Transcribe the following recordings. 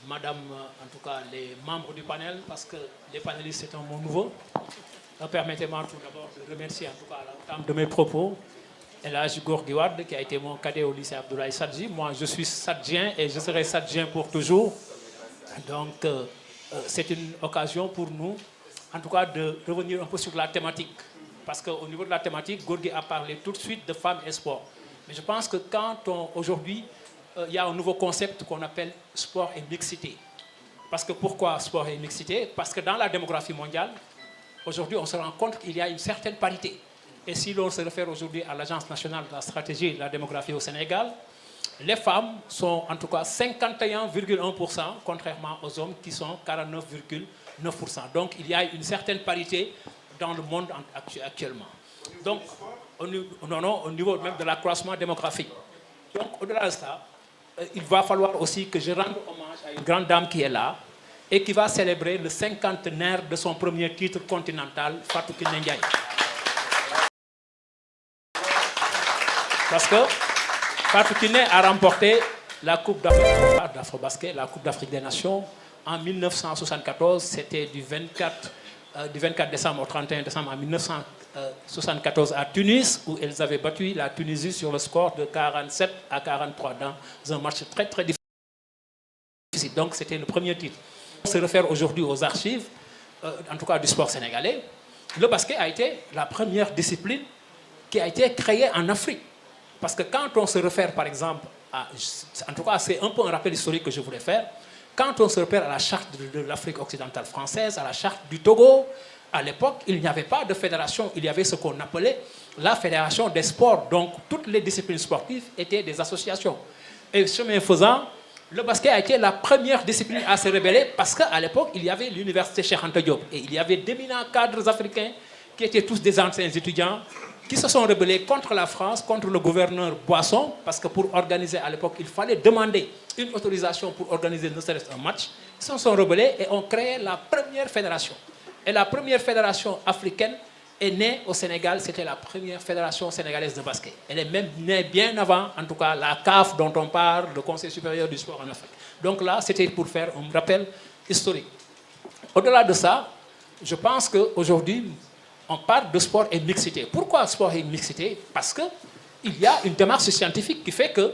Madame, en tout cas, les membres du panel, parce que les panélistes, c'est un mot nouveau. Permettez-moi tout d'abord de remercier, en tout cas, à l'entame de mes propos, Elhadji Gorgui Wade, qui a été mon cadet au lycée Abdoulaye Sadji. Moi, je suis sadjien et je serai sadjien pour toujours. Donc, c'est une occasion pour nous, en tout cas, de revenir un peu sur la thématique. Parce qu'au niveau de la thématique, Gorgui a parlé tout de suite de femmes et sport. Mais je pense que quand aujourd'hui, il y a un nouveau concept qu'on appelle sport et mixité. Parce que pourquoi sport et mixité? Parce que dans la démographie mondiale, aujourd'hui, on se rend compte qu'il y a une certaine parité. Et si l'on se réfère aujourd'hui à l'Agence nationale de la stratégie de la démographie au Sénégal, les femmes sont en tout cas 51,1%, contrairement aux hommes qui sont 49,9%. Donc il y a une certaine parité dans le monde actuellement. Donc, au niveau même de l'accroissement démographique. Donc, au-delà de ça, il va falloir aussi que je rende hommage à une grande dame qui est là et qui va célébrer le 50e de son premier titre continental, Fatou Kiné Ndiaye. Parce que Fatou Kiné a remporté la Coupe d'Afrobasket, la Coupe d'Afrique des Nations, en 1974. C'était du 24 décembre au 31 décembre en 1974 à Tunis, où elles avaient battu la Tunisie sur le score de 47 à 43 dans un match très très difficile. Donc c'était le premier titre. On se réfère aujourd'hui aux archives, en tout cas du sport sénégalais. Le basket a été la première discipline qui a été créée en Afrique. Parce que quand on se réfère par exemple à, en tout cas c'est un peu un rappel historique que je voulais faire, quand on se réfère à la charte de l'Afrique occidentale française, à la charte du Togo, à l'époque, il n'y avait pas de fédération, il y avait ce qu'on appelait la fédération des sports. Donc, toutes les disciplines sportives étaient des associations. Et chemin faisant, le basket a été la première discipline à se rébeller parce qu'à l'époque, il y avait l'université Cheikh Anta Diop et il y avait d'éminents cadres africains qui étaient tous des anciens étudiants qui se sont rebellés contre la France, contre le gouverneur Boisson, parce que pour organiser à l'époque, il fallait demander une autorisation pour organiser ne serait-ce un match. Ils se sont rebellés et ont créé la première fédération. Et la première fédération africaine est née au Sénégal, c'était la première fédération sénégalaise de basket. Elle est même née bien avant, en tout cas, la CAF dont on parle, le Conseil supérieur du sport en Afrique. Donc là, c'était pour faire un rappel historique. Au-delà de ça, je pense qu'aujourd'hui, on parle de sport et mixité. Pourquoi sport et mixité? Parce qu'il y a une démarche scientifique qui fait que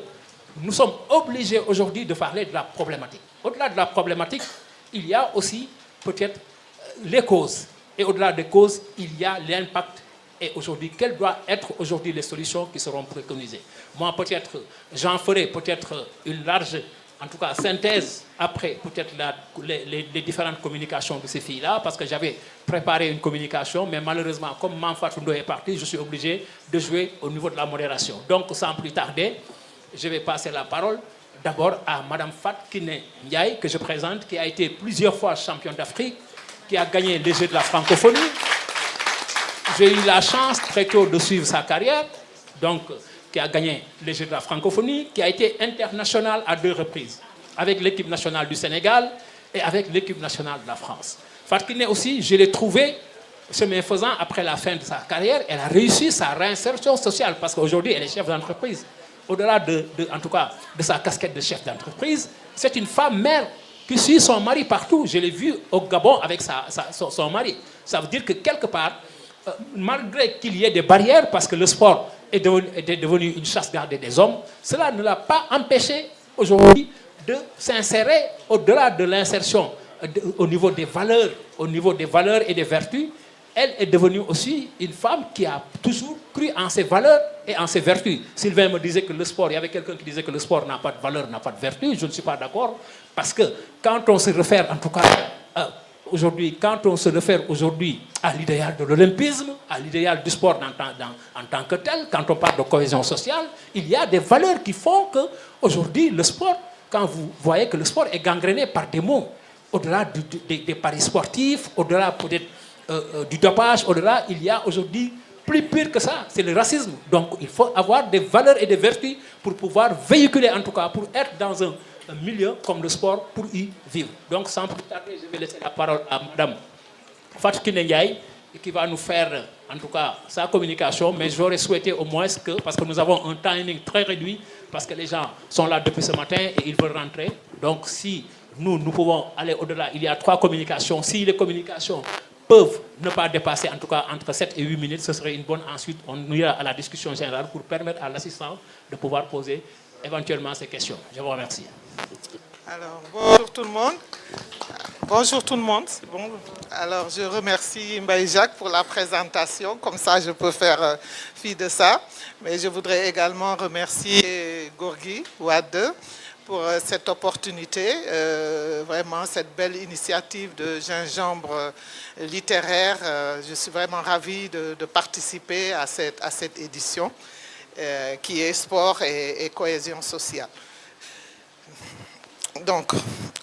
nous sommes obligés aujourd'hui de parler de la problématique. Au-delà de la problématique, il y a aussi peut-être les causes. Et au-delà des causes, il y a l'impact. Et aujourd'hui, quelles doivent être aujourd'hui les solutions qui seront préconisées? Moi, peut-être, j'en ferai peut-être une large, en tout cas, synthèse après peut-être les différentes communications de ces filles-là, parce que j'avais préparé une communication, mais malheureusement, comme Manfatou Ndo est parti, je suis obligé de jouer au niveau de la modération. Donc, sans plus tarder, je vais passer la parole d'abord à Mme Fatou Kiné Ndiaye, que je présente, qui a été plusieurs fois championne d'Afrique, qui a gagné les Jeux de la francophonie. J'ai eu la chance très tôt de suivre sa carrière, donc qui a gagné les Jeux de la francophonie, qui a été international à 2 reprises, avec l'équipe nationale du Sénégal et avec l'équipe nationale de la France. Fatou Kiné aussi, je l'ai trouvé, chemin faisant, après la fin de sa carrière, elle a réussi sa réinsertion sociale, parce qu'aujourd'hui, elle est chef d'entreprise. Au-delà en tout cas, de sa casquette de chef d'entreprise, c'est une femme mère qui suit son mari partout. Je l'ai vu au Gabon avec son mari. Ça veut dire que quelque part, malgré qu'il y ait des barrières, parce que le sport est devenu une chasse gardée des hommes, cela ne l'a pas empêché aujourd'hui de s'insérer au-delà de l'insertion au niveau des valeurs et des vertus. Elle est devenue aussi une femme qui a toujours cru en ses valeurs et en ses vertus. Sylvain me disait que le sport, il y avait quelqu'un qui disait que le sport n'a pas de valeur, n'a pas de vertu. Je ne suis pas d'accord, parce que quand on se réfère, en tout cas, aujourd'hui, quand on se réfère aujourd'hui à l'idéal de l'olympisme, à l'idéal du sport en tant que tel, quand on parle de cohésion sociale, il y a des valeurs qui font que aujourd'hui le sport, quand vous voyez que le sport est gangréné par des mots, au-delà des paris sportifs, au-delà peut-être du dopage, au-delà, il y a aujourd'hui plus pire que ça, c'est le racisme. Donc il faut avoir des valeurs et des vertus pour pouvoir véhiculer, en tout cas, pour être dans un milieu comme le sport, pour y vivre. Donc sans plus tarder, je vais laisser la parole à Mme Fatou Kiné Ndiaye, qui va nous faire, en tout cas, sa communication, mais j'aurais souhaité au moins que, parce que nous avons un timing très réduit, parce que les gens sont là depuis ce matin et ils veulent rentrer, Donc si nous pouvons aller au-delà, il y a 3 communications. Si les communications peuvent ne pas dépasser en tout cas entre 7 et 8 minutes, ce serait une bonne. Ensuite, on ira à la discussion générale pour permettre à l'assistant de pouvoir poser éventuellement ces questions. Je vous remercie. Alors, bonjour tout le monde. Bonjour tout le monde. Bon. Alors, je remercie Mbaye Jacques pour la présentation. Comme ça, je peux faire fi de ça. Mais je voudrais également remercier Gorgui Wade pour cette opportunité, vraiment cette belle initiative de gingembre littéraire. Je suis vraiment ravie de participer à cette édition qui est sport et cohésion sociale. Donc,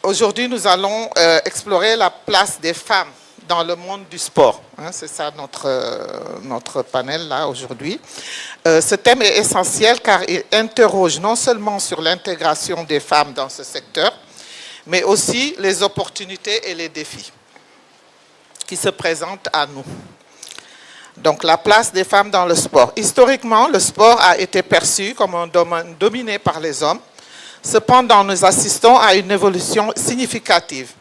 aujourd'hui, nous allons explorer la place des femmes dans le monde du sport. Hein, c'est ça notre panel là aujourd'hui. Ce thème est essentiel car il interroge non seulement sur l'intégration des femmes dans ce secteur, mais aussi les opportunités et les défis qui se présentent à nous. Donc, la place des femmes dans le sport. Historiquement, le sport a été perçu comme un domaine dominé par les hommes. Cependant, nous assistons à une évolution significative.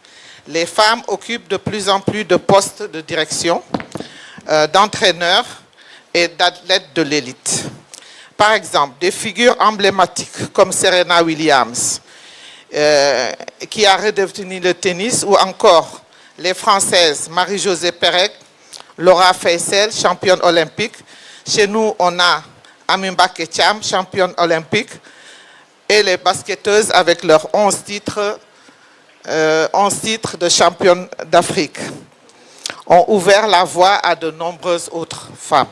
Les femmes occupent de plus en plus de postes de direction, d'entraîneurs et d'athlètes de l'élite. Par exemple, des figures emblématiques comme Serena Williams, qui a redéfini le tennis, ou encore les Françaises Marie-Josée Pérec, Laura Faisel, championne olympique. Chez nous, on a Amimba Ketcham, championne olympique, et les basketteuses avec leurs 11 titres de championne d'Afrique ont ouvert la voie à de nombreuses autres femmes.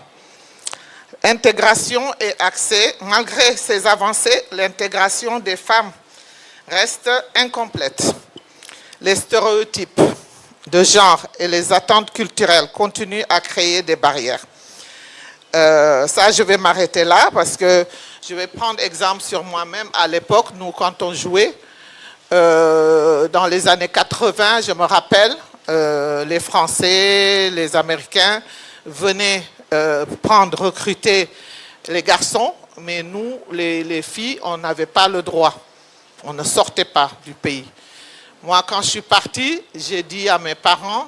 Intégration et accès, malgré ces avancées, l'intégration des femmes reste incomplète. Les stéréotypes de genre et les attentes culturelles continuent à créer des barrières. Ça, je vais m'arrêter là parce que je vais prendre exemple sur moi-même. À l'époque, nous, quand on jouait, dans les années 80, je me rappelle, les Français, les Américains venaient recruter les garçons, mais nous, les filles, on n'avait pas le droit. On ne sortait pas du pays. Moi, quand je suis partie, j'ai dit à mes parents,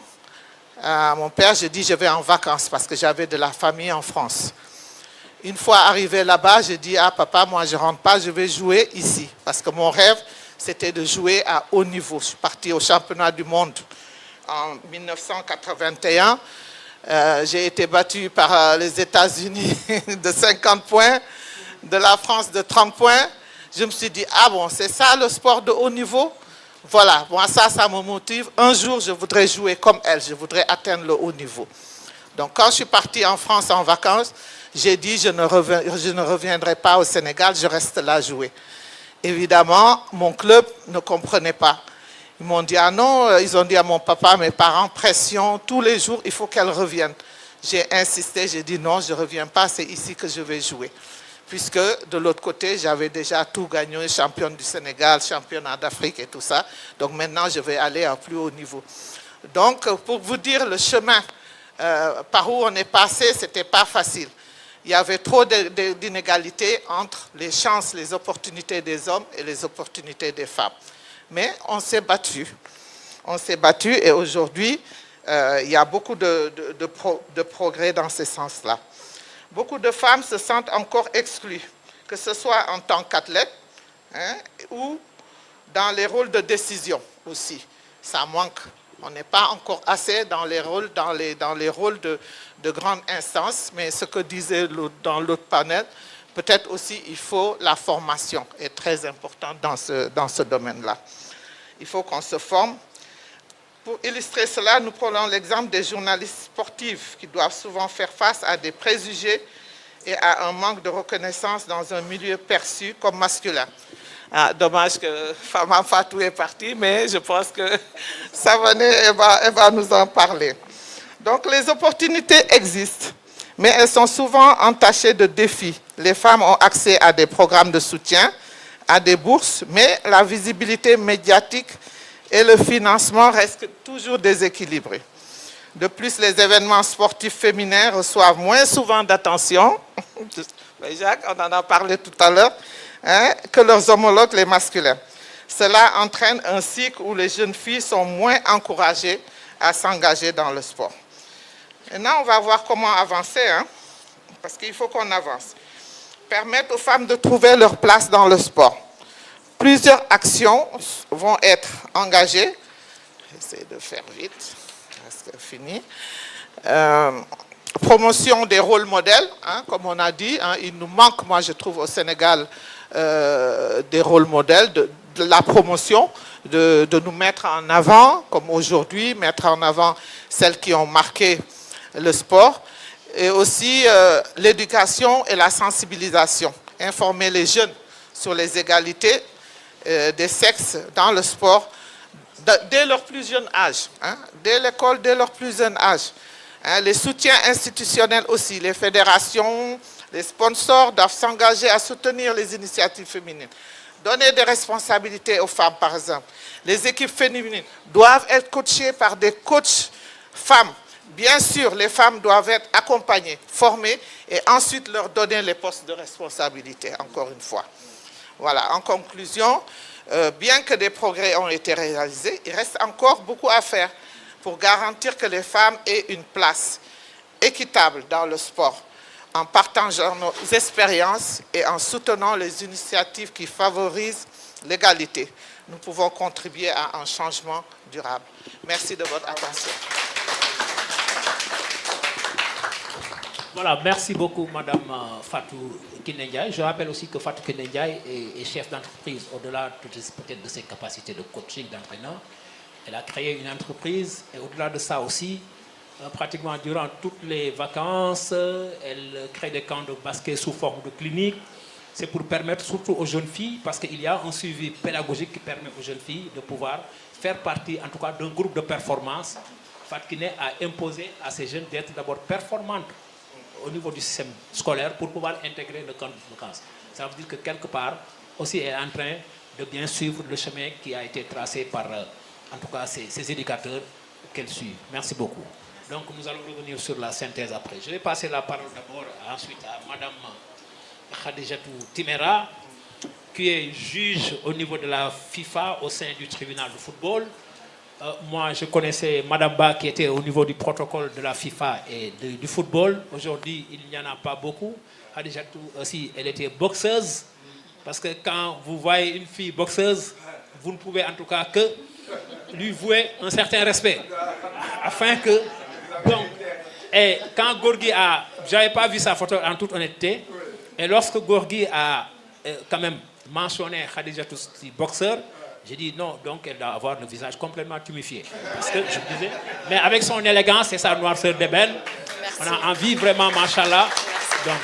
à mon père, j'ai dit je vais en vacances parce que j'avais de la famille en France. Une fois arrivé là-bas, j'ai dit ah papa, moi je ne rentre pas, je vais jouer ici. Parce que mon rêve, c'était de jouer à haut niveau. Je suis partie au championnat du monde en 1981. J'ai été battue par les États-Unis de 50 points, de la France de 30 points. Je me suis dit, ah bon, c'est ça le sport de haut niveau? Voilà, moi ça me motive. Un jour, je voudrais jouer comme elle, je voudrais atteindre le haut niveau. Donc quand je suis partie en France en vacances, j'ai dit, je ne reviendrai pas au Sénégal, je reste là jouer. Évidemment, mon club ne comprenait pas. Ils m'ont dit, ah non, ils ont dit à mon papa, mes parents, pression, tous les jours, il faut qu'elle revienne. J'ai insisté, j'ai dit non, je ne reviens pas, c'est ici que je vais jouer. Puisque de l'autre côté, j'avais déjà tout gagné, championne du Sénégal, championnat d'Afrique et tout ça. Donc maintenant, je vais aller à plus haut niveau. Donc, pour vous dire, le chemin par où on est passé, ce n'était pas facile. Il y avait trop d'inégalités entre les chances, les opportunités des hommes et les opportunités des femmes. Mais on s'est battu. On s'est battu et aujourd'hui, il y a beaucoup de progrès dans ce sens-là. Beaucoup de femmes se sentent encore exclues, que ce soit en tant qu'athlète ou dans les rôles de décision aussi. Ça manque. On n'est pas encore assez dans les rôles, de grandes instances, mais ce que disait dans l'autre panel, peut-être aussi il faut la formation, est très importante dans ce domaine-là. Il faut qu'on se forme. Pour illustrer cela, nous prenons l'exemple des journalistes sportifs qui doivent souvent faire face à des préjugés et à un manque de reconnaissance dans un milieu perçu comme masculin. Ah, dommage que Fama Fatou est partie, mais je pense que Savané, elle va nous en parler. Donc les opportunités existent, mais elles sont souvent entachées de défis. Les femmes ont accès à des programmes de soutien, à des bourses, mais la visibilité médiatique et le financement restent toujours déséquilibrés. De plus, les événements sportifs féminins reçoivent moins souvent d'attention, Jacques, on en a parlé tout à l'heure, que leurs homologues, les masculins. Cela entraîne un cycle où les jeunes filles sont moins encouragées à s'engager dans le sport. Maintenant, on va voir comment avancer, hein, parce qu'il faut qu'on avance. Permettre aux femmes de trouver leur place dans le sport. Plusieurs actions vont être engagées. J'essaie de faire vite, parce que fini. Promotion des rôles modèles, hein, comme on a dit. Hein, il nous manque, moi je trouve, au Sénégal, des rôles modèles, de la promotion, de nous mettre en avant, comme aujourd'hui, mettre en avant celles qui ont marqué le sport. Et aussi l'éducation et la sensibilisation. Informer les jeunes sur les égalités des sexes dans le sport dès leur plus jeune âge, hein, dès l'école, dès leur plus jeune âge. Hein, les soutiens institutionnels aussi, les fédérations, les sponsors doivent s'engager à soutenir les initiatives féminines. Donner des responsabilités aux femmes, par exemple. Les équipes féminines doivent être coachées par des coachs femmes. Bien sûr, les femmes doivent être accompagnées, formées et ensuite leur donner les postes de responsabilité, encore une fois. Voilà, en conclusion, bien que des progrès ont été réalisés, il reste encore beaucoup à faire pour garantir que les femmes aient une place équitable dans le sport, en partageant nos expériences et en soutenant les initiatives qui favorisent l'égalité. Nous pouvons contribuer à un changement durable. Merci de votre attention. Voilà, merci beaucoup, Madame Fatou Kiné Ndiaye. Je rappelle aussi que Fatou Kiné Ndiaye est chef d'entreprise, au-delà peut-être de ses capacités de coaching, d'entraîneur. Elle a créé une entreprise et au-delà de ça aussi, pratiquement durant toutes les vacances, elle crée des camps de basket sous forme de clinique. C'est pour permettre surtout aux jeunes filles, parce qu'il y a un suivi pédagogique qui permet aux jeunes filles de pouvoir faire partie, en tout cas, d'un groupe de performance. Fatou Kiné a imposé à ces jeunes d'être d'abord performantes au niveau du système scolaire pour pouvoir intégrer le camp de vacances. Ça veut dire que quelque part, aussi, elle est en train de bien suivre le chemin qui a été tracé par, en tout cas, ces éducateurs qu'elle suit. Merci beaucoup. Donc, nous allons revenir sur la synthèse après. Je vais passer la parole d'abord ensuite à Madame Khadijatou Timera, qui est juge au niveau de la FIFA au sein du tribunal de football. Moi, je connaissais Madame Ba qui était au niveau du protocole de la FIFA et du football. Aujourd'hui, il n'y en a pas beaucoup. Khadijatou aussi, elle était boxeuse. Parce que quand vous voyez une fille boxeuse, vous ne pouvez en tout cas que lui vouer un certain respect. Afin que... Donc, et quand Gorgui a... Je n'avais pas vu sa photo en toute honnêteté. Et lorsque Gorgui a quand même mentionné Khadijatou boxeur, j'ai dit non, donc elle doit avoir le visage complètement tuméfié. Parce que je disais, mais avec son élégance et sa noirceur d'ébène, on a envie vraiment, machallah. Donc,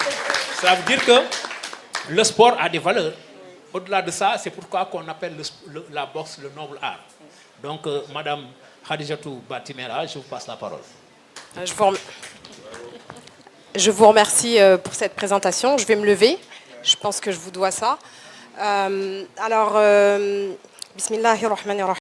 ça veut dire que le sport a des valeurs. Au-delà de ça, c'est pourquoi qu'on appelle la boxe le noble art. Donc, Madame Khadijatou Batimera, je vous passe la parole. Je vous remercie pour cette présentation. Je vais me lever. Je pense que je vous dois ça. Alors, Bismillahirrahmanirrahim.